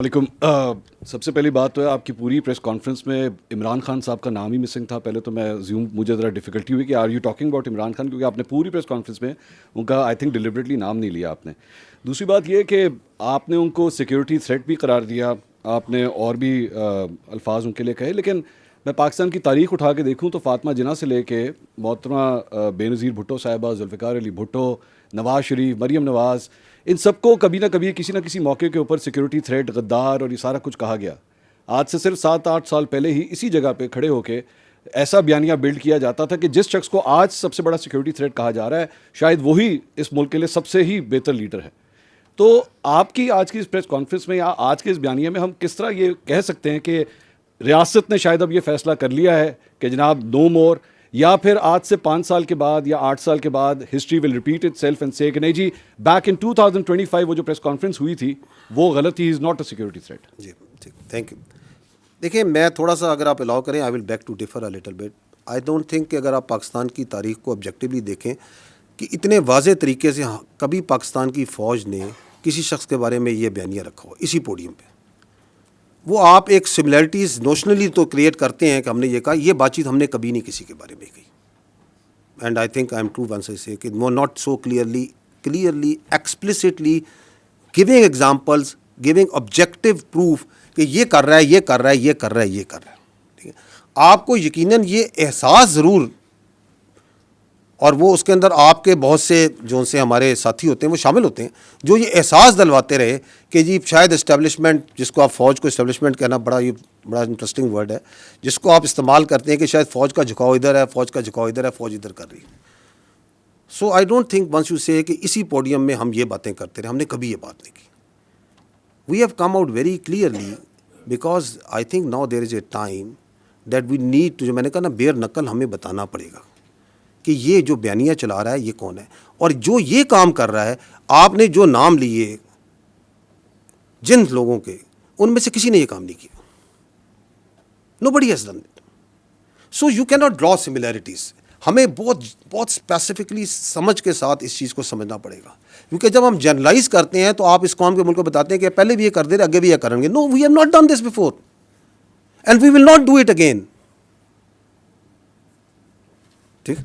वालेकुम। सबसे पहली बात तो है आपकी पूरी प्रेस कॉन्फ्रेंस में इमरान खान साहब का नाम ही मिसिंग था। पहले तो मैं मुझे ज़रा डिफ़िकल्टी हुई कि are you talking about Imran Khan, क्योंकि आपने पूरी प्रेस कॉन्फ्रेंस में उनका आई थिंक डिलिबरेटली नाम नहीं लिया आपने। दूसरी बात ये कि आपने उनको सिक्योरिटी थ्रेट भी करार दिया, आपने और भी अल्फाज उनके लिए कहे, लेकिन मैं पाकिस्तान की तारीख उठा के देखूँ तो फातिमा जिन्ना से लेके मोहतरमा बेनज़ीर भुट्टो साहिबा, जुल्फ़िकार अली भुट्टो, नवाज़ शरीफ, मरीम नवाज़, इन सबको कभी ना कभी किसी ना किसी मौके के ऊपर सिक्योरिटी थ्रेट, गद्दार और ये सारा कुछ कहा गया। आज से सिर्फ 7-8 साल पहले ही इसी जगह पे खड़े होके ऐसा बयानिया बिल्ड किया जाता था कि जिस शख्स को आज सबसे बड़ा सिक्योरिटी थ्रेट कहा जा रहा है, शायद वही इस मुल्क के लिए सबसे ही बेहतर लीडर है। तो आपकी आज की इस प्रेस कॉन्फ्रेंस में या आज के इस बयानिए में हम किस तरह ये कह सकते हैं कि रियासत ने शायद अब ये फैसला कर लिया है कि जनाब नो मोर, या फिर आज से 5 साल के बाद या 8 साल के बाद history will repeat it self and से कि नहीं जी, बैक इन 2025 वो जो प्रेस कॉन्फ्रेंस हुई थी वो गलत थी, is not a security threat. जी ठीक, थैंक यू। देखिए, मैं थोड़ा सा अगर आप अलाउ करें, I will back to differ a little bit. I don't think कि अगर आप पाकिस्तान की तारीख को ऑब्जेक्टिवली देखें कि इतने वाज़े तरीके से कभी पाकिस्तान की फ़ौज ने किसी शख्स के बारे में ये बयानिया रखा हो इसी पोडियम पे। वो आप एक सिमिलैरिटीज़ नोशनली तो क्रिएट करते हैं कि हमने ये कहा, ये बातचीत हमने कभी नहीं किसी के बारे में कही। And I think I am true once I say कि no not so clearly explicitly giving examples, giving objective proof कि ये कर रहा है, ये कर रहा है, ये कर रहा है, ये कर रहा है। ठीक है, आपको यकीनन ये एहसास ज़रूर, और वो उसके अंदर आपके बहुत से जो से हमारे साथी होते हैं वो शामिल होते हैं, जो ये एहसास दिलवाते रहे कि जी शायद इस्टेब्लिशमेंट, जिसको आप फ़ौज को इस्टेब्लिशमेंट कहना बड़ा इंटरेस्टिंग वर्ड है, जिसको आप इस्तेमाल करते हैं कि शायद फ़ौज का झुकाव इधर है, फ़ौज का झुकाव इधर है, फ़ौज इधर कर रही है। So I don't think once you say कि इसी पोडियम में हम ये बातें करते रहे, हमने कभी ये बात नहीं की। We have come out very clearly because I think now there is a time that we need to, जो मैंने कहा ना, बेयर नकल हमें बताना पड़ेगा कि ये जो बयानिया चला रहा है ये कौन है, और जो ये काम कर रहा है, आपने जो नाम लिए जिन लोगों के, उनमें से किसी ने ये काम नहीं किया। Nobody has done it. So you can not draw similarities. हमें बहुत स्पेसिफिकली समझ के साथ इस चीज़ को समझना पड़ेगा, क्योंकि जब हम जनरलाइज करते हैं तो आप इस कौम के मुल्क को बताते हैं कि पहले भी ये कर दे रहे, आगे भी ये करेंगे। No, we have not done this before and we will not do it again. ठीक।